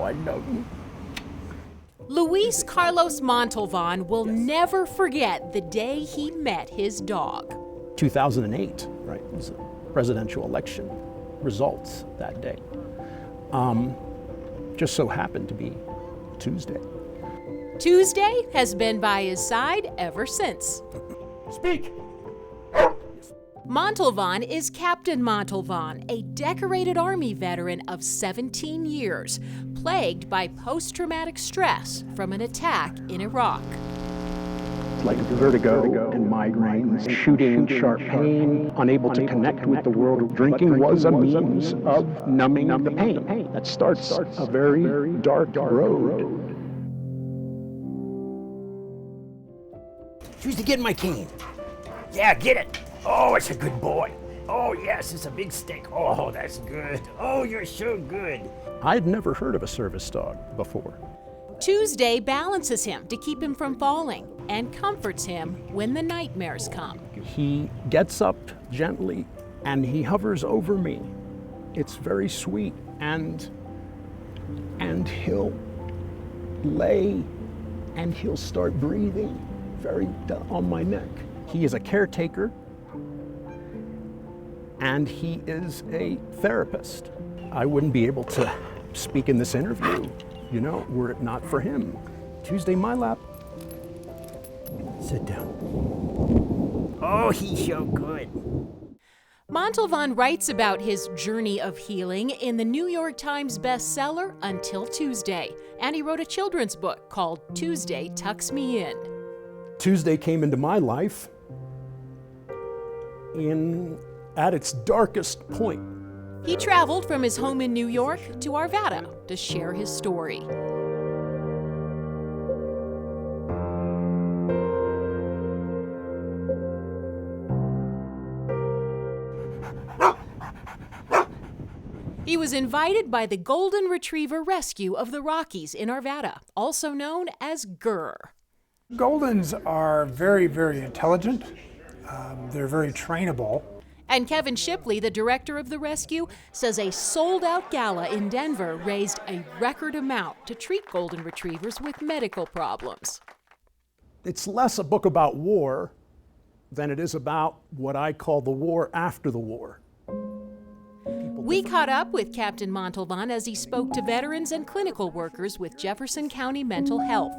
I know you. Luis Carlos Montalvan will never forget the day he met his dog. 2008, right, it was a presidential election results that day. Just so happened to be Tuesday. Tuesday has been by his side ever since. Speak! Montalvan is Captain Montalvan, a decorated Army veteran of 17 years, plagued by post-traumatic stress from an attack in Iraq. Like vertigo and migraines, shooting sharp pain, unable to connect with the world. Drinking was a means of numbing the pain. That starts a very dark road. Tuesday, get my cane. Yeah, get it. Oh, it's a good boy. Oh, yes, it's a big stick. Oh, that's good. Oh, you're so good. I'd never heard of a service dog before. Tuesday balances him to keep him from falling and comforts him when the nightmares come. He gets up gently and he hovers over me. It's very sweet, and he'll lay and he'll start breathing on my neck. He is a caretaker and he is a therapist. I wouldn't be able to speak in this interview, were it not for him. Tuesday, my lap. Sit down. Oh, he's so good. Montalvan writes about his journey of healing in the New York Times bestseller Until Tuesday, and he wrote a children's book called Tuesday Tucks Me In. Tuesday came into my life at its darkest point. He traveled from his home in New York to Arvada to share his story. He was invited by the Golden Retriever Rescue of the Rockies in Arvada, also known as GRR. Goldens are very, very intelligent. They're very trainable. And Kevin Shipley, the director of the rescue, says a sold-out gala in Denver raised a record amount to treat golden retrievers with medical problems. It's less a book about war than it is about what I call the war after the war. We caught up with Captain Montalvan as he spoke to veterans and clinical workers with Jefferson County Mental Health.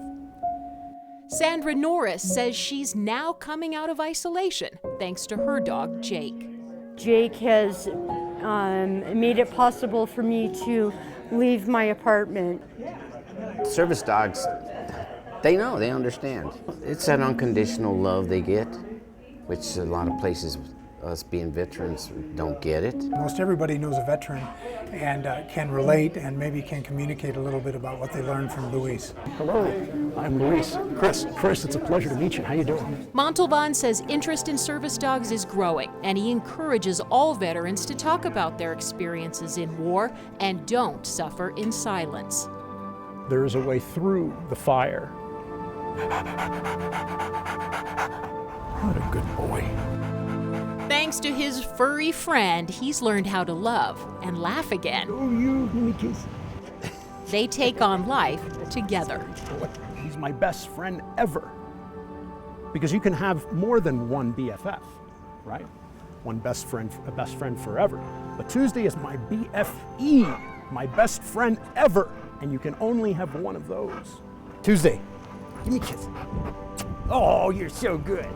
Sandra Norris says she's now coming out of isolation thanks to her dog, Jake. Jake has made it possible for me to leave my apartment. Service dogs, they know, they understand. It's that unconditional love they get, which a lot of places, us being veterans, don't get it. Most everybody knows a veteran and can relate and maybe can communicate a little bit about what they learned from Luis. Hello, I'm Luis. Chris, it's a pleasure to meet you. How you doing? Montalvan says interest in service dogs is growing, and he encourages all veterans to talk about their experiences in war and don't suffer in silence. There is a way through the fire. What a good boy. Thanks to his furry friend, he's learned how to love and laugh again. Oh, you, give me a kiss. They take on life together. He's my best friend ever. Because you can have more than one BFF, right? One best friend, a best friend forever. But Tuesday is my BFE, my best friend ever. And you can only have one of those. Tuesday, give me a kiss. Oh, you're so good.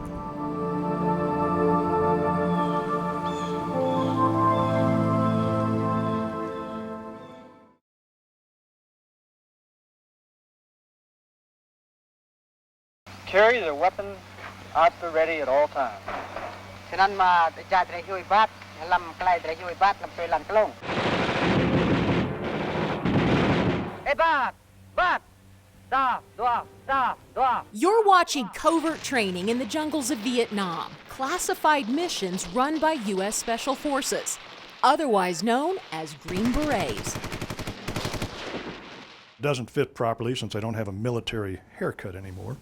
Carry the weapon out the ready at all times. You're watching covert training in the jungles of Vietnam, classified missions run by U.S. Special Forces, otherwise known as Green Berets. Doesn't fit properly since I don't have a military haircut anymore.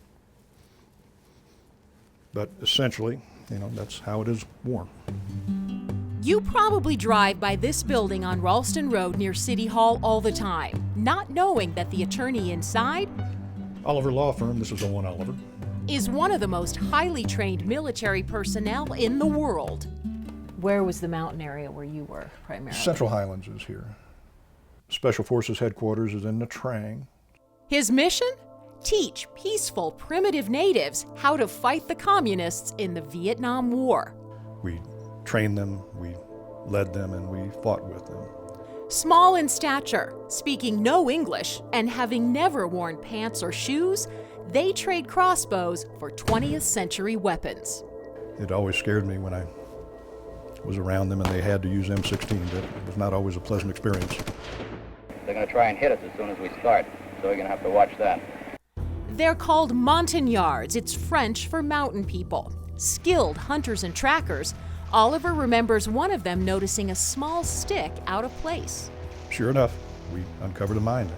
But essentially, that's how it is worn. You probably drive by this building on Ralston Road near City Hall all the time, not knowing that the attorney inside Oliver Law Firm, this is Owen Oliver. is one of the most highly trained military personnel in the world. Where was the mountain area where you were primarily? Central Highlands is here. Special Forces headquarters is in Nha Trang. His mission? Teach peaceful, primitive natives how to fight the communists in the Vietnam War. We trained them, we led them, and we fought with them. Small in stature, speaking no English, and having never worn pants or shoes, they trade crossbows for 20th century weapons. It always scared me when I was around them and they had to use M16s. It was not always a pleasant experience. They're going to try and hit us as soon as we start, so we're going to have to watch that. They're called montagnards. It's French for mountain people. Skilled hunters and trackers, Oliver remembers one of them noticing a small stick out of place. Sure enough, we uncovered a mine.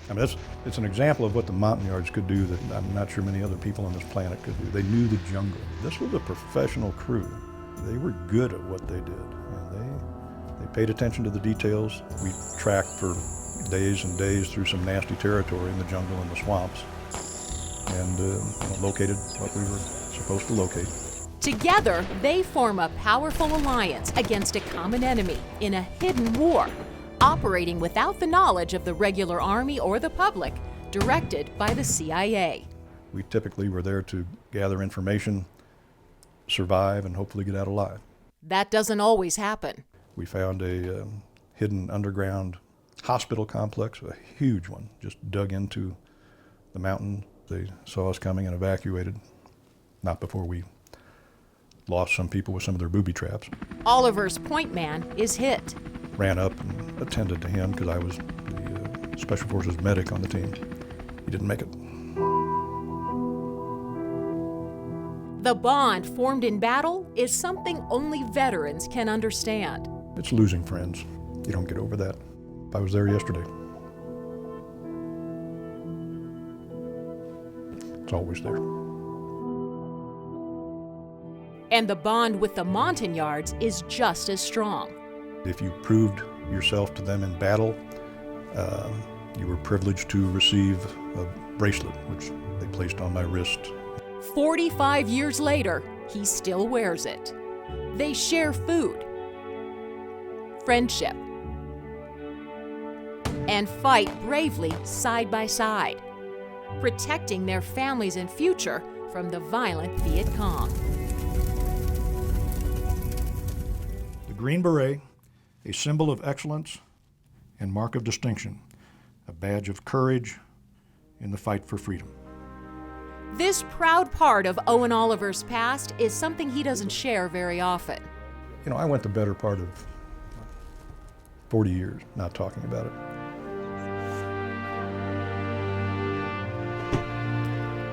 I mean, it's an example of what the Montagnards could do that I'm not sure many other people on this planet could do. They knew the jungle. This was a professional crew. They were good at what they did, and they paid attention to the details. We tracked for days and days through some nasty territory in the jungle and the swamps, and located what we were supposed to locate. Together, they form a powerful alliance against a common enemy in a hidden war, operating without the knowledge of the regular army or the public, directed by the CIA. We typically were there to gather information, survive, and hopefully get out alive. That doesn't always happen. We found a hidden underground hospital complex, a huge one, just dug into the mountain. They saw us coming and evacuated, not before we lost some people with some of their booby traps. Oliver's point man is hit. Ran up and attended to him because I was the Special Forces medic on the team. He didn't make it. The bond formed in battle is something only veterans can understand. It's losing friends. You don't get over that. I was there yesterday. It's always there. And the bond with the Montagnards is just as strong. If you proved yourself to them in battle, you were privileged to receive a bracelet, which they placed on my wrist. 45 years later, he still wears it. They share food, friendship, and fight bravely side by side, protecting their families and future from the violent Viet Cong. The Green Beret, a symbol of excellence and mark of distinction, a badge of courage in the fight for freedom. This proud part of Owen Oliver's past is something he doesn't share very often. You know, I went the better part of 40 years not talking about it.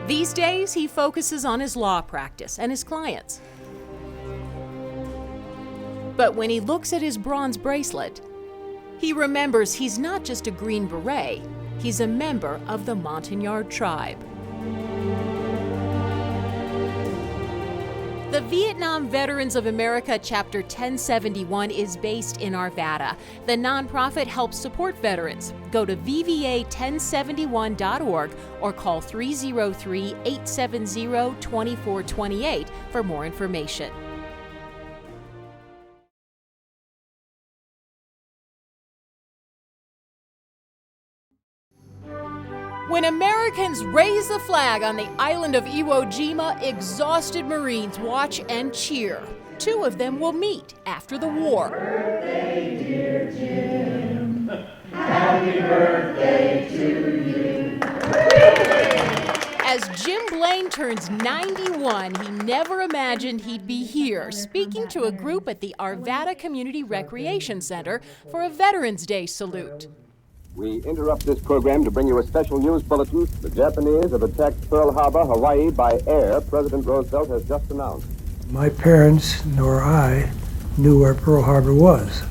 These days, he focuses on his law practice and his clients. But when he looks at his bronze bracelet, he remembers he's not just a Green Beret, he's a member of the Montagnard tribe. The Vietnam Veterans of America Chapter 1071 is based in Arvada. The nonprofit helps support veterans. Go to VVA1071.org or call 303-870-2428 for more information. When Americans raise the flag on the island of Iwo Jima, exhausted Marines watch and cheer. Two of them will meet after the war. Birthday, dear Jim. Happy birthday to you. As Jim Blaine turns 91, he never imagined he'd be here, speaking to a group at the Arvada Community Recreation Center for a Veterans Day salute. We interrupt this program to bring you a special news bulletin. The Japanese have attacked Pearl Harbor, Hawaii by air, President Roosevelt has just announced. My parents, nor I, knew where Pearl Harbor was.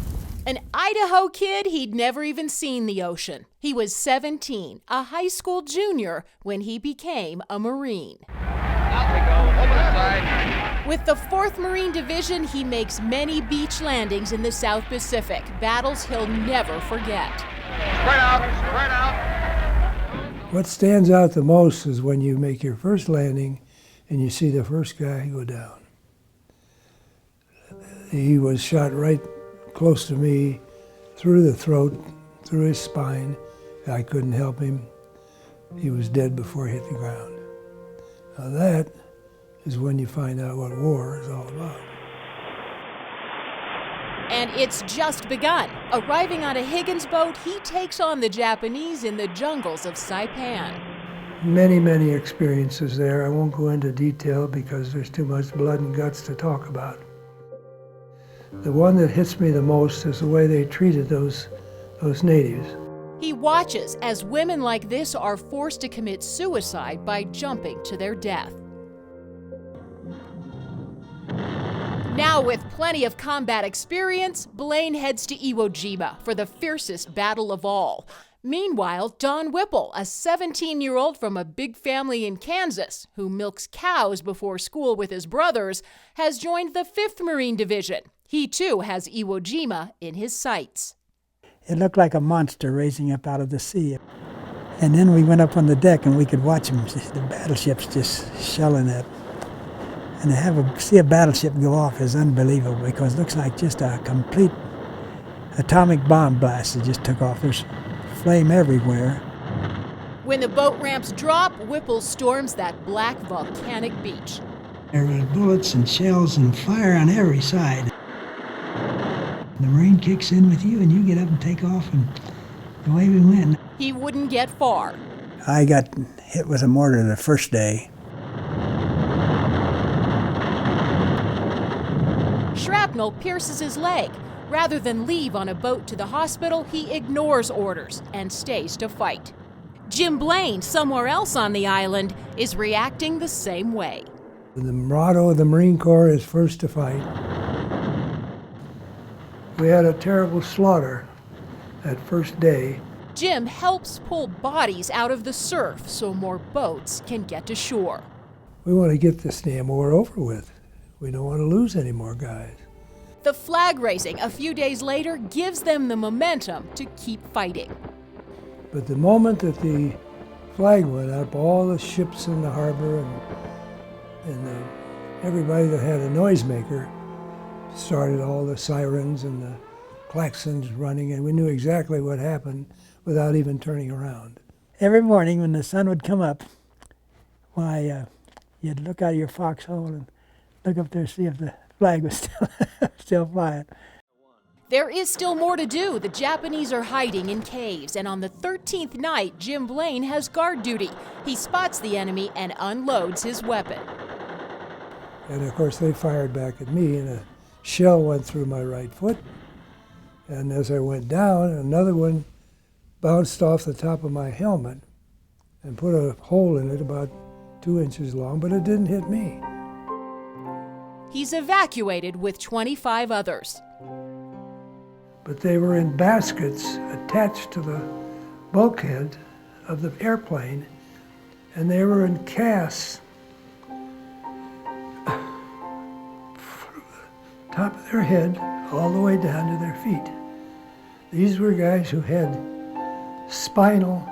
An Idaho kid, he'd never even seen the ocean. He was 17, a high school junior, when he became a Marine. Out we go, over the side. With the 4th Marine Division, he makes many beach landings in the South Pacific, battles he'll never forget. Spread out, spread out. What stands out the most is when you make your first landing and you see the first guy go down. He was shot right close to me, through the throat, through his spine. I couldn't help him. He was dead before he hit the ground. Now that is when you find out what war is all about. And it's just begun. Arriving on a Higgins boat, he takes on the Japanese in the jungles of Saipan. Many, many experiences there. I won't go into detail because there's too much blood and guts to talk about. The one that hits me the most is the way they treated those natives. He watches as women like this are forced to commit suicide by jumping to their death. Now, with plenty of combat experience, Blaine heads to Iwo Jima for the fiercest battle of all. Meanwhile, Don Whipple, a 17-year-old from a big family in Kansas who milks cows before school with his brothers, has joined the 5th Marine Division. He too has Iwo Jima in his sights. It looked like a monster raising up out of the sea. And then we went up on the deck and we could watch them, the battleships just shelling it. And to see a battleship go off is unbelievable because it looks like just a complete atomic bomb blast that just took off. There's flame everywhere. When the boat ramps drop, Whipple storms that black volcanic beach. There was bullets and shells and fire on every side. The Marine kicks in with you and you get up and take off, and away we went. He wouldn't get far. I got hit with a mortar the first day. Shrapnel pierces his leg. Rather than leave on a boat to the hospital, he ignores orders and stays to fight. Jim Blaine, somewhere else on the island, is reacting the same way. The motto of the Marine Corps is first to fight. We had a terrible slaughter that first day. Jim helps pull bodies out of the surf so more boats can get to shore. We want to get this damn war over with. We don't want to lose any more guys. The flag raising a few days later gives them the momentum to keep fighting. But the moment that the flag went up, all the ships in the harbor and everybody that had a noisemaker started all the sirens and the klaxons running, and we knew exactly what happened without even turning around. Every morning when the sun would come up, why, you'd look out of your foxhole and look up there to see if the flag was still flying. There is still more to do. The Japanese are hiding in caves, and on the 13th night, Jim Blaine has guard duty. He spots the enemy and unloads his weapon. And of course they fired back at me, and a shell went through my right foot. And as I went down, another one bounced off the top of my helmet and put a hole in it about 2 inches long, but it didn't hit me. He's evacuated with 25 others. But they were in baskets attached to the bulkhead of the airplane, and they were in casts from the top of their head all the way down to their feet. These were guys who had spinal